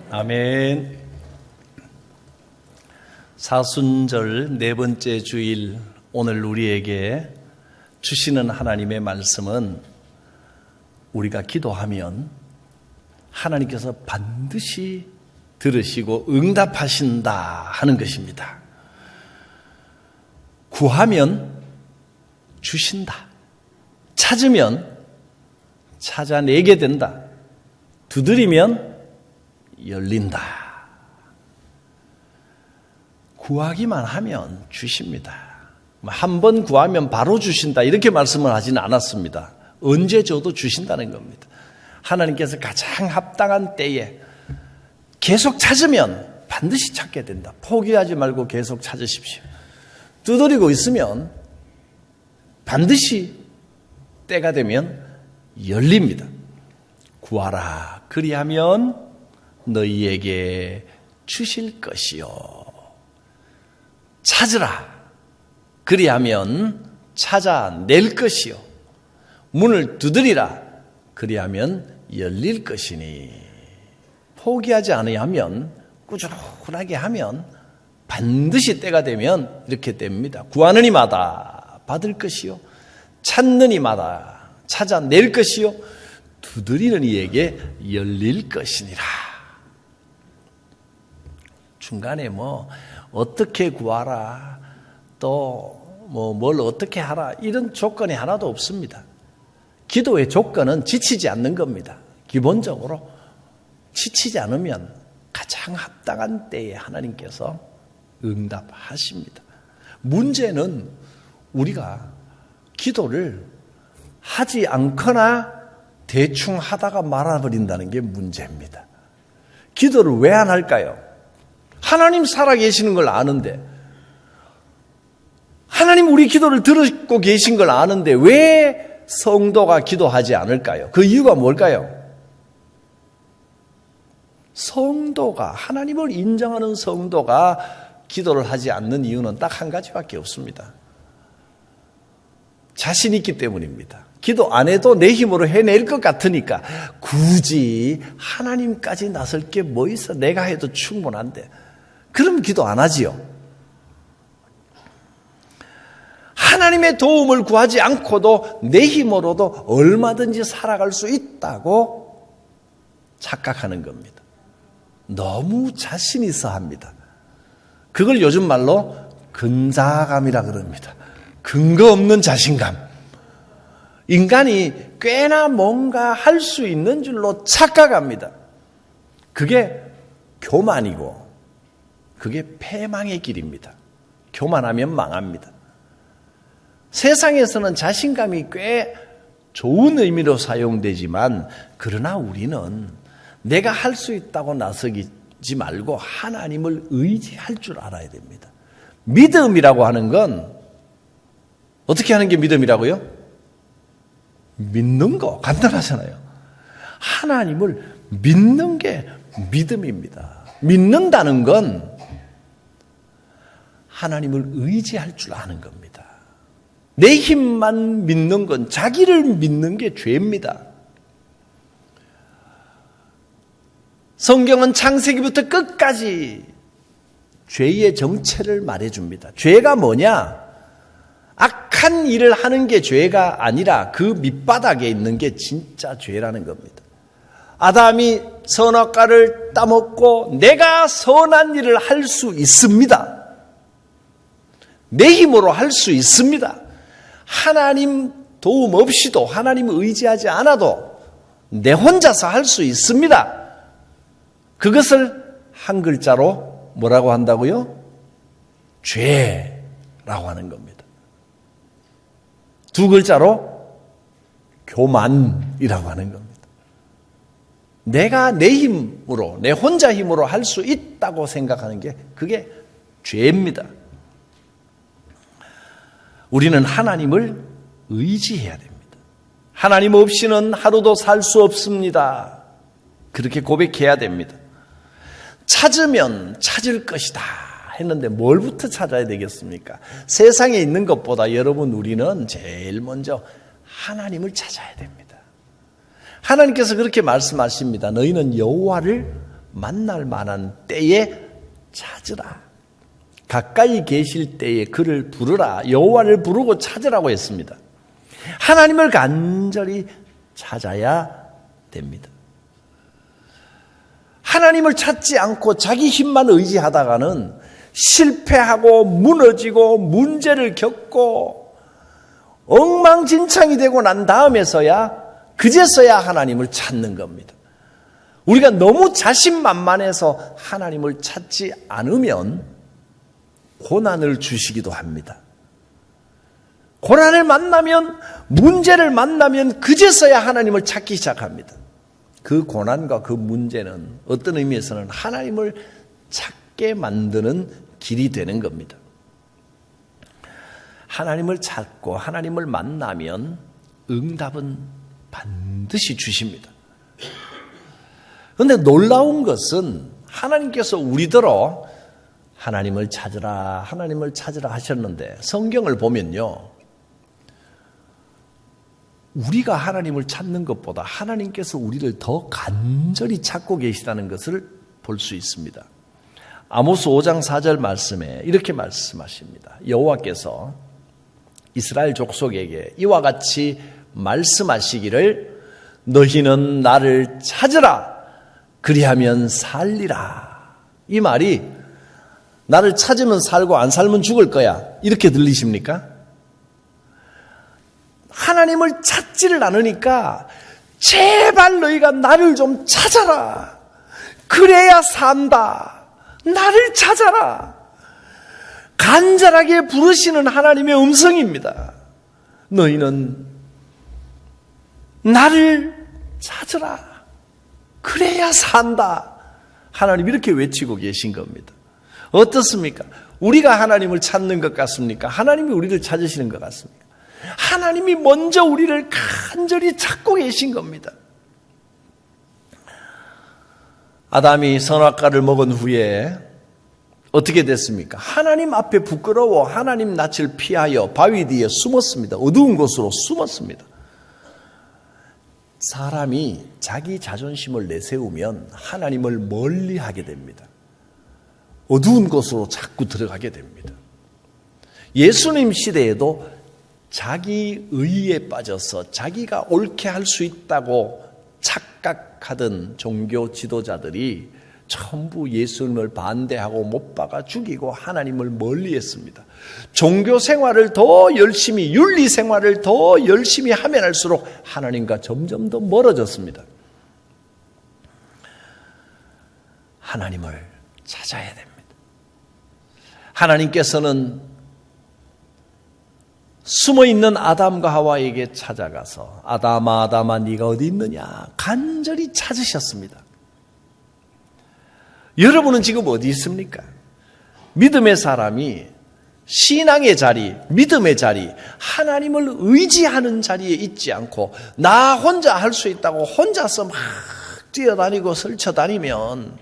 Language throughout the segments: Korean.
아멘. 사순절 네 번째 주일, 오늘 우리에게 주시는 하나님의 말씀은 우리가 기도하면 하나님께서 반드시 들으시고 응답하신다 하는 것입니다. 구하면 주신다. 찾으면 찾아내게 된다. 두드리면 열린다. 구하기만 하면 주십니다. 한 번 구하면 바로 주신다 이렇게 말씀을 하지는 않았습니다. 언제 줘도 주신다는 겁니다. 하나님께서 가장 합당한 때에 계속 찾으면 반드시 찾게 된다. 포기하지 말고 계속 찾으십시오. 두드리고 있으면 반드시 때가 되면 열립니다. 구하라 그리하면 너희에게 주실 것이요. 찾으라 그리하면 찾아낼 것이요. 문을 두드리라 그리하면 열릴 것이니. 포기하지 않으면 꾸준하게 하면 반드시 때가 되면 이렇게 됩니다. 구하는 이마다 받을 것이요. 찾는 이마다 찾아낼 것이요. 두드리는 이에게 열릴 것이니라. 중간에 어떻게 구하라, 또 뭘 어떻게 하라 이런 조건이 하나도 없습니다. 기도의 조건은 지치지 않는 겁니다. 기본적으로 지치지 않으면 가장 합당한 때에 하나님께서 응답하십니다. 문제는 우리가 기도를 하지 않거나 대충 하다가 말아버린다는 게 문제입니다. 기도를 왜 안 할까요? 하나님 살아계시는 걸 아는데, 하나님 우리 기도를 듣고 계신 걸 아는데 왜 성도가 기도하지 않을까요? 그 이유가 뭘까요? 성도가, 하나님을 인정하는 성도가 기도를 하지 않는 이유는 딱 한 가지밖에 없습니다. 자신 있기 때문입니다. 기도 안 해도 내 힘으로 해낼 것 같으니까 굳이 하나님까지 나설 게 뭐 있어? 내가 해도 충분한데. 그럼 기도 안 하지요. 하나님의 도움을 구하지 않고도 내 힘으로도 얼마든지 살아갈 수 있다고 착각하는 겁니다. 너무 자신 있어 합니다. 그걸 요즘 말로 근자감이라 그럽니다. 근거 없는 자신감. 인간이 꽤나 뭔가 할 수 있는 줄로 착각합니다. 그게 교만이고 그게 패망의 길입니다. 교만하면 망합니다. 세상에서는 자신감이 꽤 좋은 의미로 사용되지만 그러나 우리는 내가 할 수 있다고 나서지 말고 하나님을 의지할 줄 알아야 됩니다. 믿음이라고 하는 건 어떻게 하는 게 믿음이라고요? 믿는 거 간단하잖아요. 하나님을 믿는 게 믿음입니다. 믿는다는 건 하나님을 의지할 줄 아는 겁니다. 내 힘만 믿는 건 자기를 믿는 게 죄입니다. 성경은 창세기부터 끝까지 죄의 정체를 말해줍니다. 죄가 뭐냐? 악한 일을 하는 게 죄가 아니라 그 밑바닥에 있는 게 진짜 죄라는 겁니다. 아담이 선악과를 따먹고 내가 선한 일을 할 수 있습니다. 내 힘으로 할 수 있습니다. 하나님 도움 없이도, 하나님을 의지하지 않아도 내 혼자서 할 수 있습니다. 그것을 한 글자로 뭐라고 한다고요? 죄라고 하는 겁니다. 두 글자로 교만이라고 하는 겁니다. 내가 내 힘으로, 내 혼자 힘으로 할 수 있다고 생각하는 게 그게 죄입니다. 우리는 하나님을 의지해야 됩니다. 하나님 없이는 하루도 살 수 없습니다. 그렇게 고백해야 됩니다. 찾으면 찾을 것이다 했는데 뭘부터 찾아야 되겠습니까? 세상에 있는 것보다 여러분 우리는 제일 먼저 하나님을 찾아야 됩니다. 하나님께서 그렇게 말씀하십니다. 너희는 여호와를 만날 만한 때에 찾으라. 가까이 계실 때에 그를 부르라. 여호와를 부르고 찾으라고 했습니다. 하나님을 간절히 찾아야 됩니다. 하나님을 찾지 않고 자기 힘만 의지하다가는 실패하고 무너지고 문제를 겪고 엉망진창이 되고 난 다음에서야 그제서야 하나님을 찾는 겁니다. 우리가 너무 자신만만해서 하나님을 찾지 않으면 고난을 주시기도 합니다. 고난을 만나면, 문제를 만나면 그제서야 하나님을 찾기 시작합니다. 그 고난과 그 문제는 어떤 의미에서는 하나님을 찾게 만드는 길이 되는 겁니다. 하나님을 찾고 하나님을 만나면 응답은 반드시 주십니다. 그런데 놀라운 것은 하나님께서 우리더러 하나님을 찾으라, 하나님을 찾으라 하셨는데 성경을 보면요, 우리가 하나님을 찾는 것보다 하나님께서 우리를 더 간절히 찾고 계시다는 것을 볼 수 있습니다. 아모스 5장 4절 말씀에 이렇게 말씀하십니다. 여호와께서 이스라엘 족속에게 이와 같이 말씀하시기를 너희는 나를 찾으라 그리하면 살리라. 이 말이 나를 찾으면 살고 안 살면 죽을 거야 이렇게 들리십니까? 하나님을 찾지를 않으니까 제발 너희가 나를 좀 찾아라. 그래야 산다. 나를 찾아라. 간절하게 부르시는 하나님의 음성입니다. 너희는 나를 찾으라. 그래야 산다. 하나님 이렇게 외치고 계신 겁니다. 어떻습니까? 우리가 하나님을 찾는 것 같습니까? 하나님이 우리를 찾으시는 것 같습니까? 하나님이 먼저 우리를 간절히 찾고 계신 겁니다. 아담이 선악과를 먹은 후에 어떻게 됐습니까? 하나님 앞에 부끄러워 하나님 낯을 피하여 바위 뒤에 숨었습니다. 어두운 곳으로 숨었습니다. 사람이 자기 자존심을 내세우면 하나님을 멀리하게 됩니다. 어두운 곳으로 자꾸 들어가게 됩니다. 예수님 시대에도 자기 의에 빠져서 자기가 옳게 할 수 있다고 착각하던 종교 지도자들이 전부 예수님을 반대하고 못 박아 죽이고 하나님을 멀리했습니다. 종교 생활을 더 열심히, 윤리 생활을 더 열심히 하면 할수록 하나님과 점점 더 멀어졌습니다. 하나님을 찾아야 됩니다. 하나님께서는 숨어있는 아담과 하와에게 찾아가서 아담아 아담아 네가 어디 있느냐 간절히 찾으셨습니다. 여러분은 지금 어디 있습니까? 믿음의 사람이 신앙의 자리, 믿음의 자리, 하나님을 의지하는 자리에 있지 않고 나 혼자 할 수 있다고 혼자서 막 뛰어다니고 설쳐다니면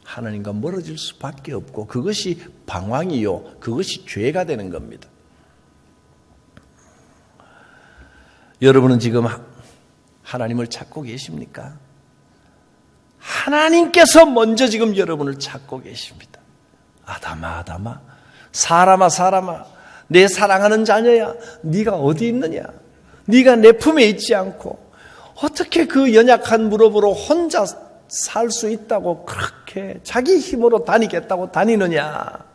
하나님과 멀어질 수밖에 없고 그것이 방황이요, 그것이 죄가 되는 겁니다. 여러분은 지금 하나님을 찾고 계십니까? 하나님께서 먼저 지금 여러분을 찾고 계십니다. 아담아, 아담아, 사람아, 사람아, 내 사랑하는 자녀야, 네가 어디 있느냐? 네가 내 품에 있지 않고 어떻게 그 연약한 무릎으로 혼자 살 수 있다고 그렇게 자기 힘으로 다니겠다고 다니느냐?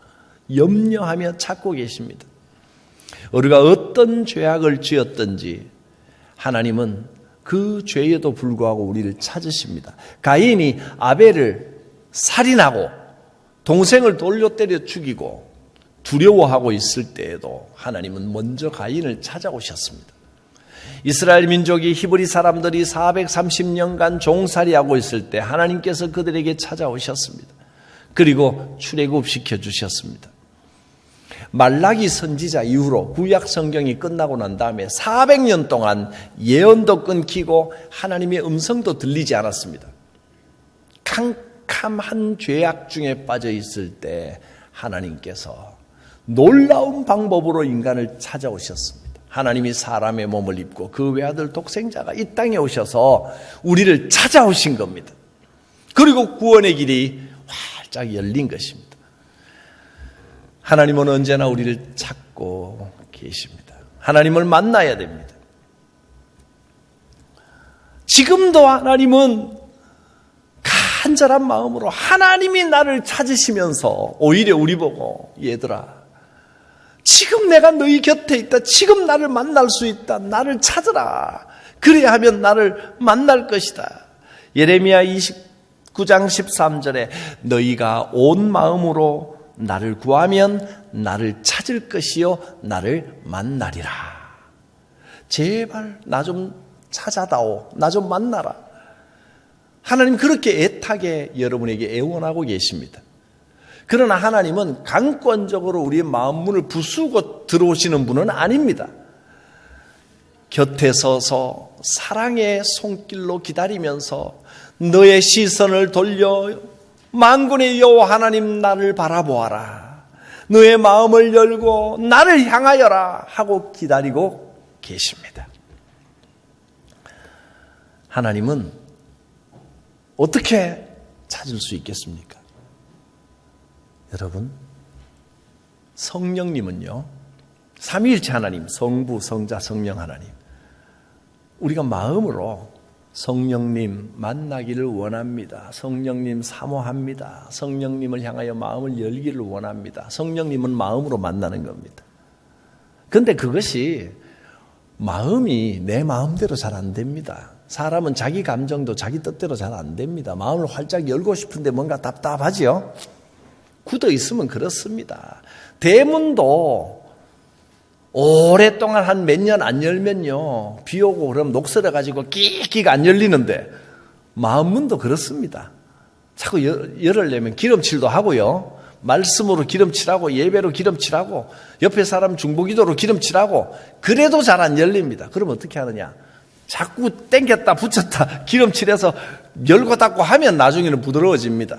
염려하며 찾고 계십니다. 우리가 어떤 죄악을 지었든지 하나님은 그 죄에도 불구하고 우리를 찾으십니다. 가인이 아벨을 살인하고 동생을 돌려 때려 죽이고 두려워하고 있을 때에도 하나님은 먼저 가인을 찾아오셨습니다. 이스라엘 민족이 히브리 사람들이 430년간 종살이하고 있을 때 하나님께서 그들에게 찾아오셨습니다. 그리고 출애굽시켜 주셨습니다. 말라기 선지자 이후로 구약 성경이 끝나고 난 다음에 400년 동안 예언도 끊기고 하나님의 음성도 들리지 않았습니다. 캄캄한 죄악 중에 빠져 있을 때 하나님께서 놀라운 방법으로 인간을 찾아오셨습니다. 하나님이 사람의 몸을 입고 그 외아들 독생자가 이 땅에 오셔서 우리를 찾아오신 겁니다. 그리고 구원의 길이 활짝 열린 것입니다. 하나님은 언제나 우리를 찾고 계십니다. 하나님을 만나야 됩니다. 지금도 하나님은 간절한 마음으로 하나님이 나를 찾으시면서 오히려 우리 보고 얘들아, 지금 내가 너희 곁에 있다. 지금 나를 만날 수 있다. 나를 찾으라. 그래야 하면 나를 만날 것이다. 예레미야 29장 13절에 너희가 온 마음으로 나를 구하면 나를 찾을 것이요 나를 만나리라. 제발 나 좀 찾아다오. 나 좀 만나라. 하나님 그렇게 애타게 여러분에게 애원하고 계십니다. 그러나 하나님은 강권적으로 우리의 마음 문을 부수고 들어오시는 분은 아닙니다. 곁에 서서 사랑의 손길로 기다리면서 너의 시선을 돌려 만군의 여호와 하나님 나를 바라보아라. 너의 마음을 열고 나를 향하여라 하고 기다리고 계십니다. 하나님은 어떻게 찾을 수 있겠습니까? 여러분, 성령님은요, 삼위일체 하나님, 성부, 성자, 성령 하나님, 우리가 마음으로 성령님 만나기를 원합니다. 성령님 사모합니다. 성령님을 향하여 마음을 열기를 원합니다. 성령님은 마음으로 만나는 겁니다. 그런데 그것이 마음이 내 마음대로 잘 안 됩니다. 사람은 자기 감정도 자기 뜻대로 잘 안 됩니다. 마음을 활짝 열고 싶은데 뭔가 답답하지요? 굳어 있으면 그렇습니다. 대문도 오랫동안 한 몇 년 안 열면요, 비 오고 그럼 녹슬어가지고 끼끼가 안 열리는데 마음문도 그렇습니다. 자꾸 열으려면 기름칠도 하고요, 말씀으로 기름칠하고 예배로 기름칠하고 옆에 사람 중보기도로 기름칠하고 그래도 잘 안 열립니다. 그럼 어떻게 하느냐? 자꾸 땡겼다 붙였다 기름칠해서 열고 닫고 하면 나중에는 부드러워집니다.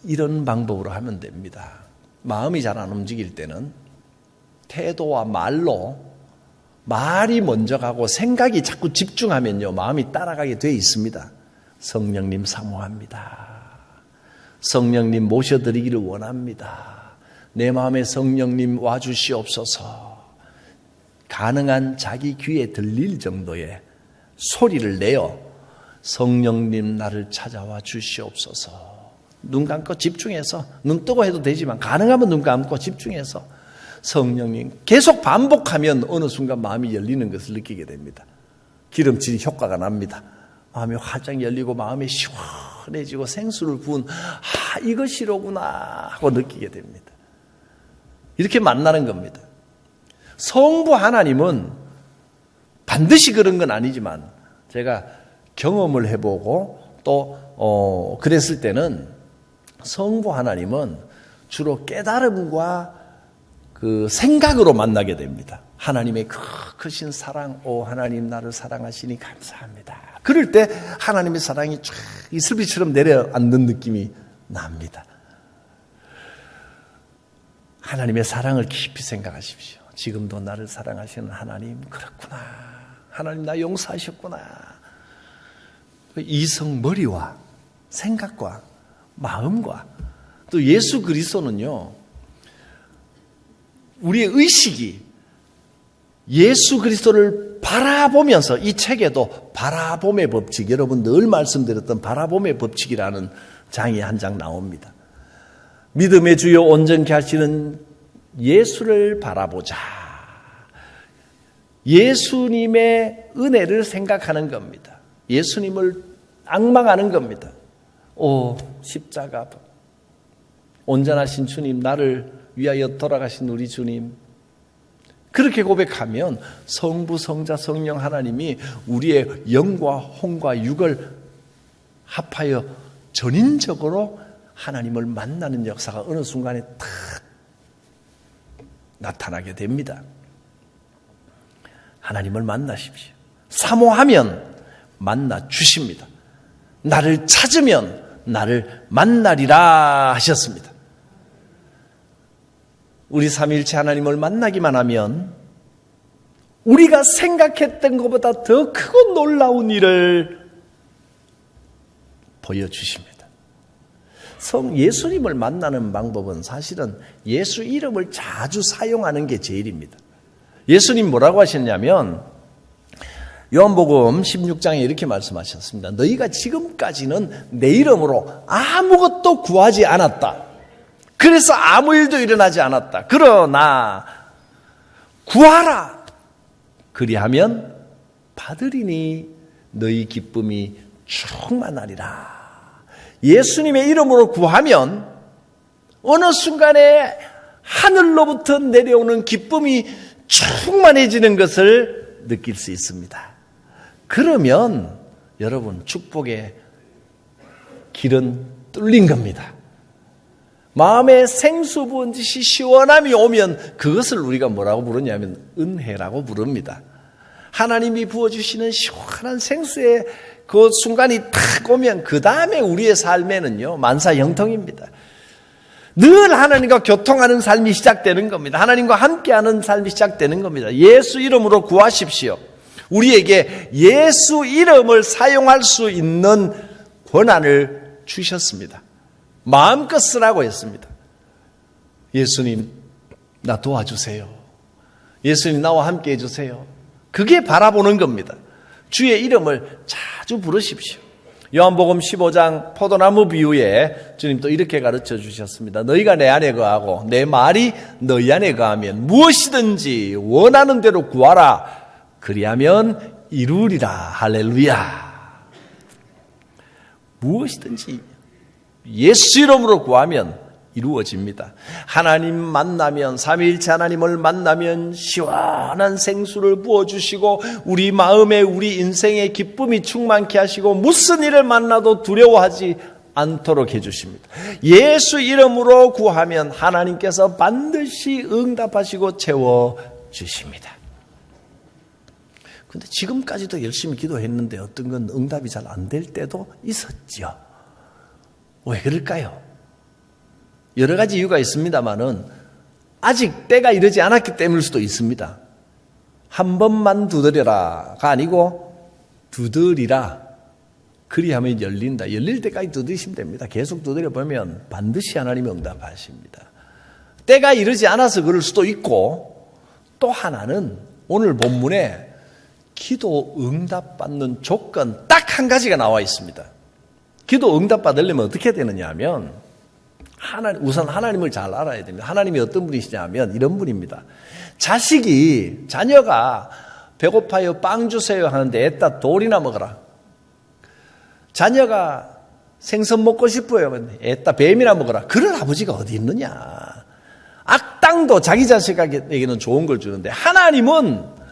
이런 방법으로 하면 됩니다. 마음이 잘 안 움직일 때는 태도와 말이 먼저 가고 생각이 자꾸 집중하면요, 마음이 따라가게 돼 있습니다. 성령님 사모합니다. 성령님 모셔드리기를 원합니다. 내 마음에 성령님 와주시옵소서. 가능한 자기 귀에 들릴 정도의 소리를 내어 성령님 나를 찾아와 주시옵소서. 눈 감고 집중해서, 눈 뜨고 해도 되지만 가능하면 눈 감고 집중해서 성령님 계속 반복하면 어느 순간 마음이 열리는 것을 느끼게 됩니다. 기름칠이 효과가 납니다. 마음이 활짝 열리고 마음이 시원해지고 생수를 부은 이것이로구나 하고 느끼게 됩니다. 이렇게 만나는 겁니다. 성부 하나님은 반드시 그런 건 아니지만 제가 경험을 해보고 또 그랬을 때는 성부 하나님은 주로 깨달음과 그 생각으로 만나게 됩니다. 하나님의 크신 사랑, 오 하나님 나를 사랑하시니 감사합니다. 그럴 때 하나님의 사랑이 쫙 이슬비처럼 내려앉는 느낌이 납니다. 하나님의 사랑을 깊이 생각하십시오. 지금도 나를 사랑하시는 하나님, 그렇구나. 하나님 나 용서하셨구나. 이성 머리와 생각과 마음과 또 예수 그리스도는요, 우리의 의식이 예수 그리스도를 바라보면서, 이 책에도 바라봄의 법칙, 여러분 늘 말씀드렸던 바라봄의 법칙이라는 장이 한 장 나옵니다. 믿음의 주요 온전케 하시는 예수를 바라보자. 예수님의 은혜를 생각하는 겁니다. 예수님을 앙망하는 겁니다. 오, 십자가, 온전하신 주님, 나를 위하여 돌아가신 우리 주님. 그렇게 고백하면 성부, 성자, 성령 하나님이 우리의 영과 혼과 육을 합하여 전인적으로 하나님을 만나는 역사가 어느 순간에 탁 나타나게 됩니다. 하나님을 만나십시오. 사모하면 만나 주십니다. 나를 찾으면 나를 만나리라 하셨습니다. 우리 삼위일체 하나님을 만나기만 하면 우리가 생각했던 것보다 더 크고 놀라운 일을 보여주십니다. 예수님을 만나는 방법은 사실은 예수 이름을 자주 사용하는 게 제일입니다. 예수님 뭐라고 하셨냐면 요한복음 16장에 이렇게 말씀하셨습니다. 너희가 지금까지는 내 이름으로 아무것도 구하지 않았다. 그래서 아무 일도 일어나지 않았다. 그러나 구하라. 그리하면 받으리니 너희 기쁨이 충만하리라. 예수님의 이름으로 구하면 어느 순간에 하늘로부터 내려오는 기쁨이 충만해지는 것을 느낄 수 있습니다. 그러면 여러분 축복의 길은 뚫린 겁니다. 마음에 생수 부은 듯이 시원함이 오면 그것을 우리가 뭐라고 부르냐면 은혜라고 부릅니다. 하나님이 부어주시는 시원한 생수의 그 순간이 탁 오면 그 다음에 우리의 삶에는요 만사형통입니다. 늘 하나님과 교통하는 삶이 시작되는 겁니다. 하나님과 함께하는 삶이 시작되는 겁니다. 예수 이름으로 구하십시오. 우리에게 예수 이름을 사용할 수 있는 권한을 주셨습니다. 마음껏 쓰라고 했습니다. 예수님, 나 도와주세요. 예수님, 나와 함께 해주세요. 그게 바라보는 겁니다. 주의 이름을 자주 부르십시오. 요한복음 15장 포도나무 비유에 주님 또 이렇게 가르쳐 주셨습니다. 너희가 내 안에 거하고 내 말이 너희 안에 거하면 무엇이든지 원하는 대로 구하라. 그리하면 이루리라. 할렐루야. 무엇이든지 예수 이름으로 구하면 이루어집니다. 하나님 만나면, 삼위일체 하나님을 만나면 시원한 생수를 부어주시고 우리 마음에 우리 인생의 기쁨이 충만케 하시고 무슨 일을 만나도 두려워하지 않도록 해주십니다. 예수 이름으로 구하면 하나님께서 반드시 응답하시고 채워주십니다. 그런데 지금까지도 열심히 기도했는데 어떤 건 응답이 잘 안 될 때도 있었죠. 왜 그럴까요? 여러 가지 이유가 있습니다만은 아직 때가 이르지 않았기 때문일 수도 있습니다. 한 번만 두드려라가 아니고 두드리라. 그리하면 열린다. 열릴 때까지 두드리시면 됩니다. 계속 두드려보면 반드시 하나님이 응답하십니다. 때가 이르지 않아서 그럴 수도 있고 또 하나는 오늘 본문에 기도 응답받는 조건 딱 한 가지가 나와 있습니다. 기도 응답받으려면 어떻게 되느냐 하면 우선 하나님을 잘 알아야 됩니다. 하나님이 어떤 분이시냐 하면 이런 분입니다. 자녀가 배고파요 빵 주세요 하는데 애따 돌이나 먹어라. 자녀가 생선 먹고 싶어요. 애따 뱀이나 먹어라. 그런 아버지가 어디 있느냐. 악당도 자기 자식에게는 좋은 걸 주는데 하나님은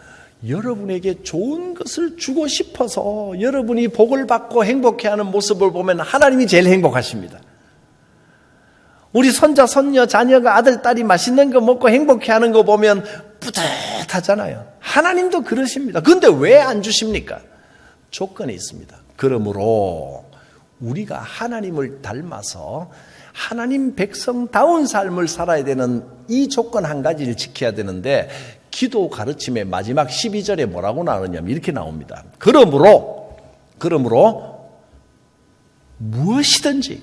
여러분에게 좋은 것을 주고 싶어서 여러분이 복을 받고 행복해하는 모습을 보면 하나님이 제일 행복하십니다. 우리 손자, 손녀, 자녀가 아들, 딸이 맛있는 거 먹고 행복해하는 거 보면 뿌듯하잖아요. 하나님도 그러십니다. 그런데 왜 안 주십니까? 조건이 있습니다. 그러므로 우리가 하나님을 닮아서 하나님 백성다운 삶을 살아야 되는 이 조건 한 가지를 지켜야 되는데 기도 가르침의 마지막 12절에 뭐라고 나오냐면 이렇게 나옵니다. 그러므로 무엇이든지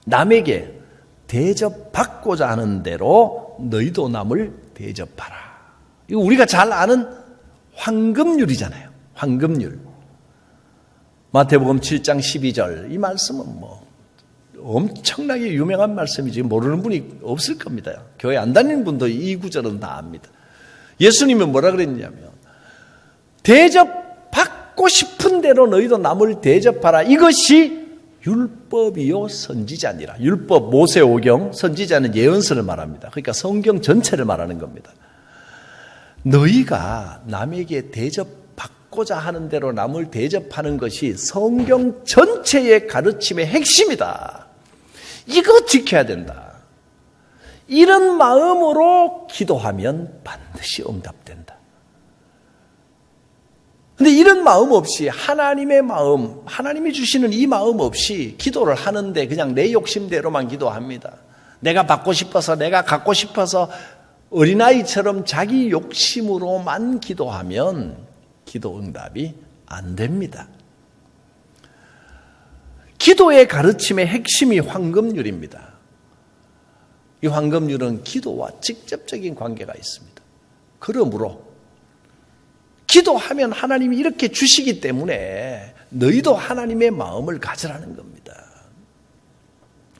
남에게 대접받고자 하는 대로 너희도 남을 대접하라. 이거 우리가 잘 아는 황금률이잖아요. 황금률. 마태복음 7장 12절 이 말씀은 엄청나게 유명한 말씀이지 모르는 분이 없을 겁니다. 교회 안 다니는 분도 이 구절은 다 압니다. 예수님은 뭐라 그랬냐면 대접받고 싶은 대로 너희도 남을 대접하라. 이것이 율법이요 선지자니라. 율법 모세오경, 선지자는 예언서를 말합니다. 그러니까 성경 전체를 말하는 겁니다. 너희가 남에게 대접받고자 하는 대로 남을 대접하는 것이 성경 전체의 가르침의 핵심이다. 이거 지켜야 된다. 이런 마음으로 기도하면 반드시 응답된다. 근데 이런 마음 없이 하나님의 마음, 하나님이 주시는 이 마음 없이 기도를 하는데 그냥 내 욕심대로만 기도합니다. 내가 받고 싶어서, 내가 갖고 싶어서 어린아이처럼 자기 욕심으로만 기도하면 기도 응답이 안 됩니다. 기도의 가르침의 핵심이 황금률입니다. 이 황금률은 기도와 직접적인 관계가 있습니다. 그러므로 기도하면 하나님이 이렇게 주시기 때문에 너희도 하나님의 마음을 가지라는 겁니다.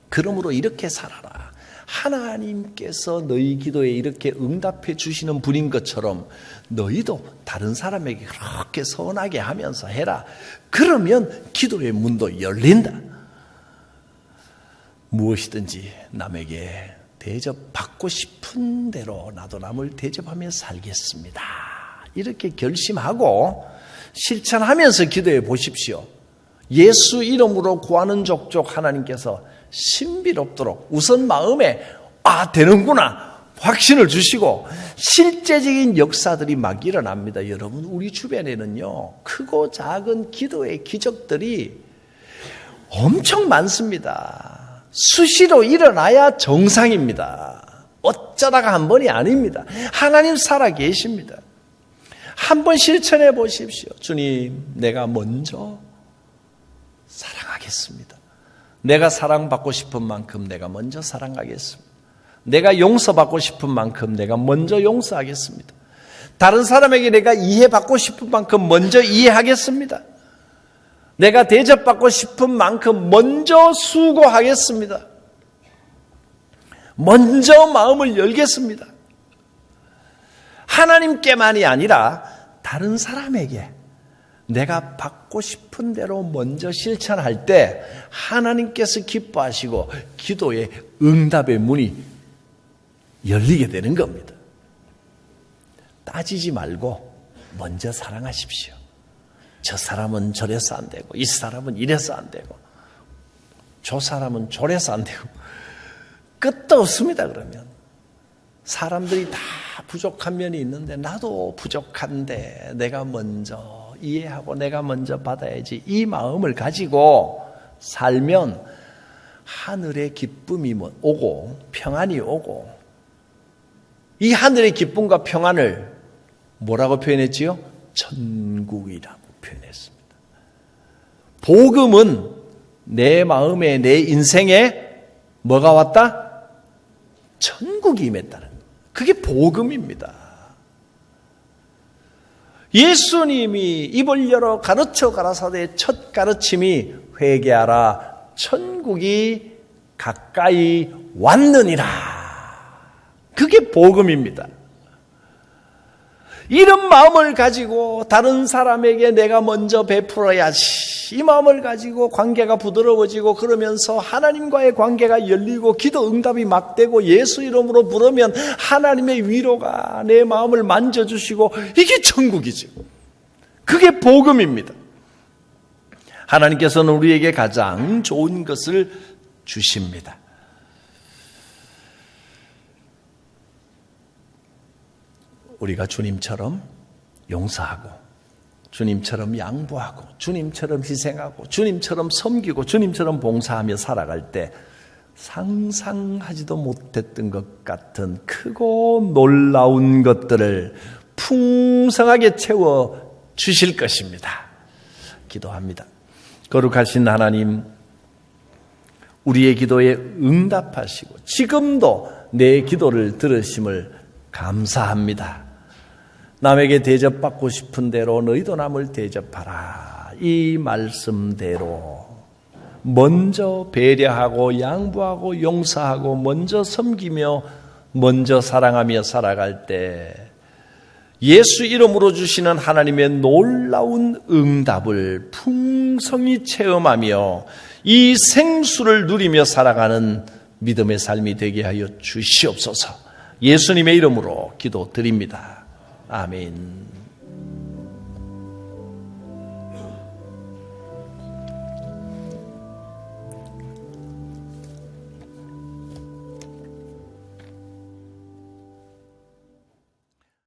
그러므로 이렇게 살아라. 하나님께서 너희 기도에 이렇게 응답해 주시는 분인 것처럼 너희도 다른 사람에게 그렇게 선하게 하면서 해라. 그러면 기도의 문도 열린다. 무엇이든지 남에게 대접받고 싶은 대로 나도 남을 대접하며 살겠습니다. 이렇게 결심하고 실천하면서 기도해 보십시오. 예수 이름으로 구하는 족족 하나님께서 신비롭도록 우선 마음에 되는구나 확신을 주시고 실제적인 역사들이 막 일어납니다. 여러분, 우리 주변에는요 크고 작은 기도의 기적들이 엄청 많습니다. 수시로 일어나야 정상입니다. 어쩌다가 한 번이 아닙니다. 하나님 살아 계십니다. 한번 실천해 보십시오. 주님, 내가 먼저 사랑하겠습니다. 내가 사랑받고 싶은 만큼 내가 먼저 사랑하겠습니다. 내가 용서받고 싶은 만큼 내가 먼저 용서하겠습니다. 다른 사람에게 내가 이해받고 싶은 만큼 먼저 이해하겠습니다. 내가 대접받고 싶은 만큼 먼저 수고하겠습니다. 먼저 마음을 열겠습니다. 하나님께만이 아니라 다른 사람에게 내가 받고 싶은 대로 먼저 실천할 때 하나님께서 기뻐하시고 기도의 응답의 문이 열리게 되는 겁니다. 따지지 말고 먼저 사랑하십시오. 저 사람은 저래서 안 되고 이 사람은 이래서 안 되고 저 사람은 저래서 안 되고 끝도 없습니다. 그러면 사람들이 다 부족한 면이 있는데 나도 부족한데 내가 먼저 이해하고 내가 먼저 받아야지, 이 마음을 가지고 살면 하늘의 기쁨이 오고 평안이 오고, 이 하늘의 기쁨과 평안을 뭐라고 표현했지요? 천국이라고 표현했습니다. 복음은 내 마음에 내 인생에 뭐가 왔다? 천국이 임했다는 거예요. 그게 복음입니다. 예수님이 입을 열어 가르쳐 가라사대의 첫 가르침이 회개하라, 천국이 가까이 왔느니라. 그게 복음입니다. 이런 마음을 가지고 다른 사람에게 내가 먼저 베풀어야지, 이 마음을 가지고 관계가 부드러워지고 그러면서 하나님과의 관계가 열리고 기도 응답이 막 되고 예수 이름으로 부르면 하나님의 위로가 내 마음을 만져주시고, 이게 천국이죠. 그게 복음입니다. 하나님께서는 우리에게 가장 좋은 것을 주십니다. 우리가 주님처럼 용서하고, 주님처럼 양보하고, 주님처럼 희생하고, 주님처럼 섬기고, 주님처럼 봉사하며 살아갈 때 상상하지도 못했던 것 같은 크고 놀라운 것들을 풍성하게 채워 주실 것입니다. 기도합니다. 거룩하신 하나님, 우리의 기도에 응답하시고 지금도 내 기도를 들으심을 감사합니다. 남에게 대접받고 싶은 대로 너희도 남을 대접하라. 이 말씀대로 먼저 배려하고 양보하고 용서하고 먼저 섬기며 먼저 사랑하며 살아갈 때 예수 이름으로 주시는 하나님의 놀라운 응답을 풍성히 체험하며 이 생수를 누리며 살아가는 믿음의 삶이 되게 하여 주시옵소서. 예수님의 이름으로 기도드립니다. 아멘.